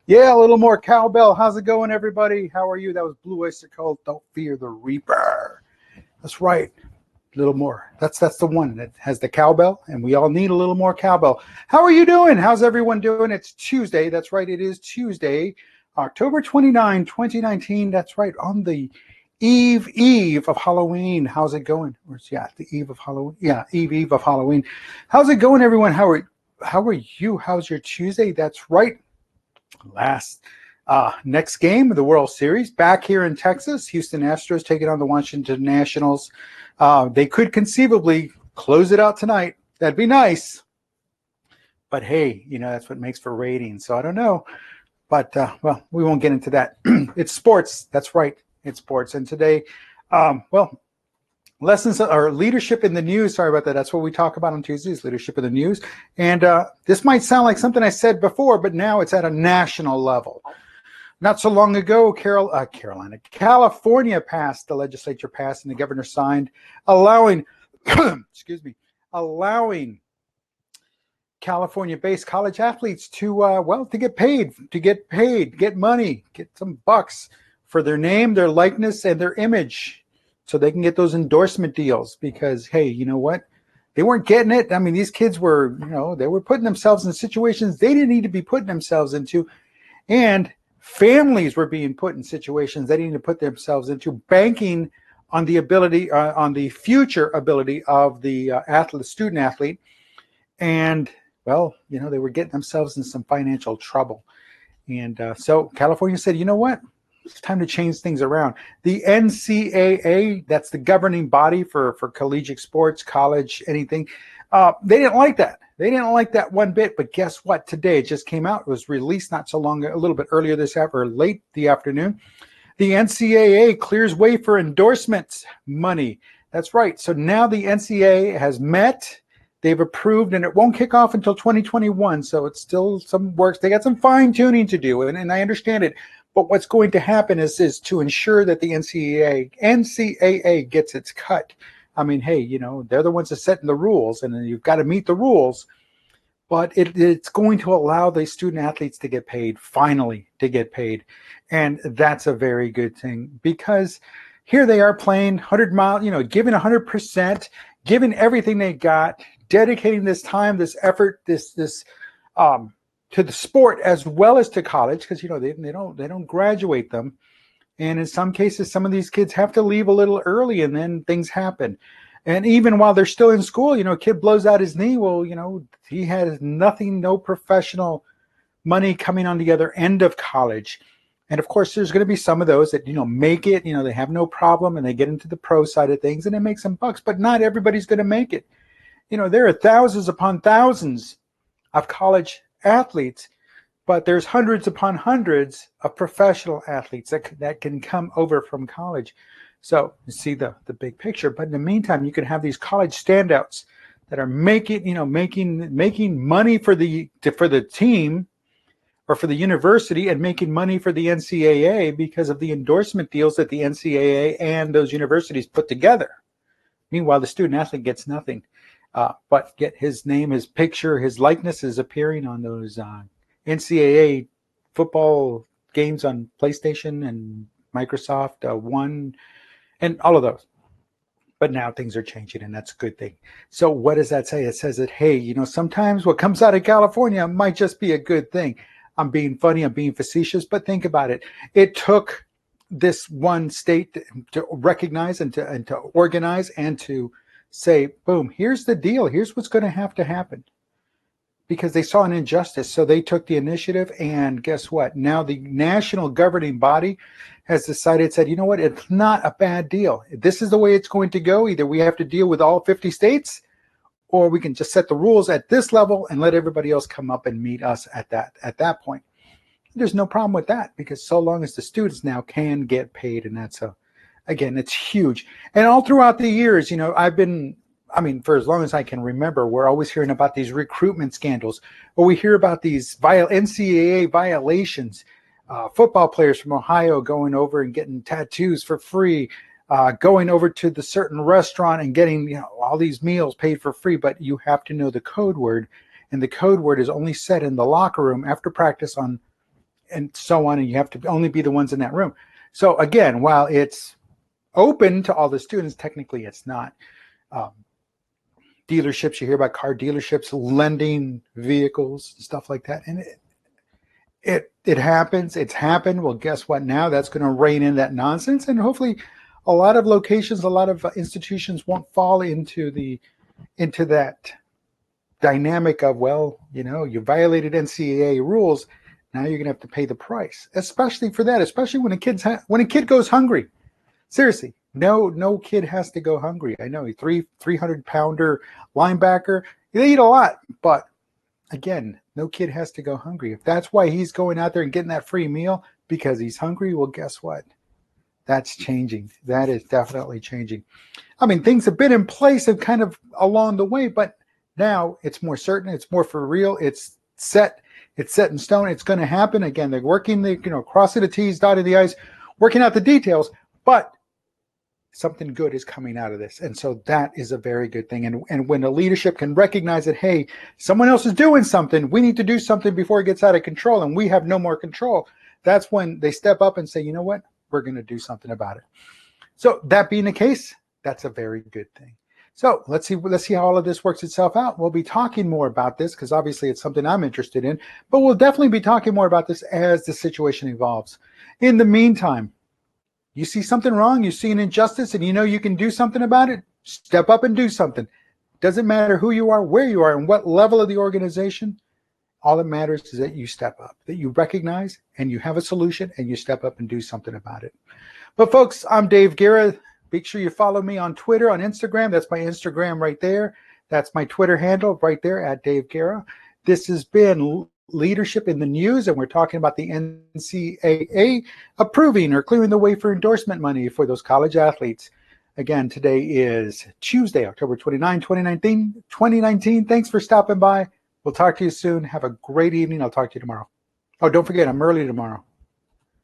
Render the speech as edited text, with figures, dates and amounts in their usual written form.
Yeah, a little more cowbell. How's it going, everybody? How are you? That was Blue Oyster Cult. Don't fear the Reaper. That's right. A little more. That's the one that has the cowbell, and we all need a little more cowbell. How are you doing? How's everyone doing? It's Tuesday. That's right. It is Tuesday, October 29, 2019. That's right. On the eve of Halloween. How's it going? Yeah, the eve of Halloween. Yeah, eve of Halloween. How's it going, everyone? How are you? How's your Tuesday? That's right. Next game of the World Series back here in Texas. Houston Astros taking on the Washington Nationals. They could conceivably close it out tonight. That'd be nice. But hey, that's what makes for ratings. So I don't know. But well, we won't get into that. It's sports. That's right. It's sports. And today, lessons or leadership in the news. Sorry about that. That's what we talk about on Tuesdays, leadership in the news. And this might sound like something I said before, but now it's at a national level. Not so long ago, California passed, the legislature passed, and the governor signed, allowing California-based college athletes to get money, get some bucks for their name, their likeness, and their image, so they can get those endorsement deals. Because hey, you know what? They weren't getting it. I mean, these kids were, they were putting themselves in situations they didn't need to be putting themselves into, and families were being put in situations they didn't need to put themselves into, banking on the ability, on the future ability of the student athlete. And well, they were getting themselves in some financial trouble. And so California said, you know what? It's time to change things around. The NCAA, that's the governing body for collegiate sports, college, anything. They didn't like that. They didn't like that one bit. But guess what? Today, it just came out. It was released not so long, a little bit earlier this afternoon, or late the afternoon. The NCAA clears way for endorsement money. That's right. So now the NCAA has met. They've approved, and it won't kick off until 2021. So it's still some work. They got some fine tuning to do, and I understand it. But what's going to happen is to ensure that the NCAA gets its cut. I mean, hey, they're the ones that setting the rules, and you've got to meet the rules. But it's going to allow the student athletes to get paid, finally to get paid. And that's a very good thing, because here they are playing 100 miles, giving 100%, giving everything they got, dedicating this time, this effort, this to the sport as well as to college, because they don't graduate them. And in some cases, some of these kids have to leave a little early, and then things happen. And even while they're still in school, a kid blows out his knee. Well, he has nothing, no professional money coming on the other end of college. And of course, there's going to be some of those that, make it, they have no problem, and they get into the pro side of things and they make some bucks, but not everybody's going to make it. There are thousands upon thousands of college athletes, but there's hundreds upon hundreds of professional athletes that can come over from college. So you see the big picture. But in the meantime, you can have these college standouts that are making money for the team or for the university, and making money for the NCAA because of the endorsement deals that the NCAA and those universities put together. Meanwhile, the student athlete gets nothing. But get his name, his picture, his likeness is appearing on those NCAA football games on PlayStation and Microsoft One and all of those. But now things are changing, and that's a good thing. So what does that say? It says that, hey, sometimes what comes out of California might just be a good thing. I'm being funny, I'm being facetious, but think about it. It took this one state to recognize and to organize and to say, boom, here's the deal. Here's what's going to happen. Because they saw an injustice. So they took the initiative, and guess what? Now the national governing body has decided, said, you know what? It's not a bad deal. This is the way it's going to go. Either we have to deal with all 50 states, or we can just set the rules at this level and let everybody else come up and meet us at that point. There's no problem with that, because so long as the students now can get paid, and that's again, it's huge. And all throughout the years, for as long as I can remember, we're always hearing about these recruitment scandals, or we hear about these NCAA violations, football players from Ohio going over and getting tattoos for free, going over to the certain restaurant and getting all these meals paid for free. But you have to know the code word, and the code word is only said in the locker room after practice on, and so on, and you have to only be the ones in that room. So again, while it's open to all the students, technically it's not. Dealerships, you hear about car dealerships lending vehicles and stuff like that, and it happens. It's happened. Well, guess what? Now that's going to rein in that nonsense, and hopefully a lot of locations, a lot of institutions won't fall into that dynamic of, well, you violated NCAA rules. Now you're going to have to pay the price, especially for that, especially when a kid goes hungry. Seriously, no kid has to go hungry. I know a 300-pounder linebacker, they eat a lot, but again, no kid has to go hungry. If that's why he's going out there and getting that free meal because he's hungry, well, guess what? That's changing. That is definitely changing. I mean, things have been in place and kind of along the way, but now it's more certain. It's more for real. It's set. It's set in stone. It's going to happen. Again, they're working crossing the T's, dotting the I's, working out the details, but something good is coming out of this. And so that is a very good thing. And when the leadership can recognize that, hey, someone else is doing something, we need to do something before it gets out of control and we have no more control. That's when they step up and say, you know what, we're going to do something about it. So that being the case, that's a very good thing. So let's see how all of this works itself out. We'll be talking more about this because obviously it's something I'm interested in, but we'll definitely be talking more about this as the situation evolves. In the meantime, you see something wrong, you see an injustice, and you can do something about it, step up and do something. Doesn't matter who you are, where you are, and what level of the organization. All that matters is that you step up, that you recognize and you have a solution and you step up and do something about it. But folks, I'm Dave Guerra. Make sure you follow me on Twitter, on Instagram. That's my Instagram right there. That's my Twitter handle right there at Dave Guerra. This has been Leadership in the News, and we're talking about the NCAA approving or clearing the way for endorsement money for those college athletes. Again, today is Tuesday, October 29, 2019. Thanks for stopping by. We'll talk to you soon. Have a great evening. I'll talk to you tomorrow. Oh, don't forget, I'm early tomorrow.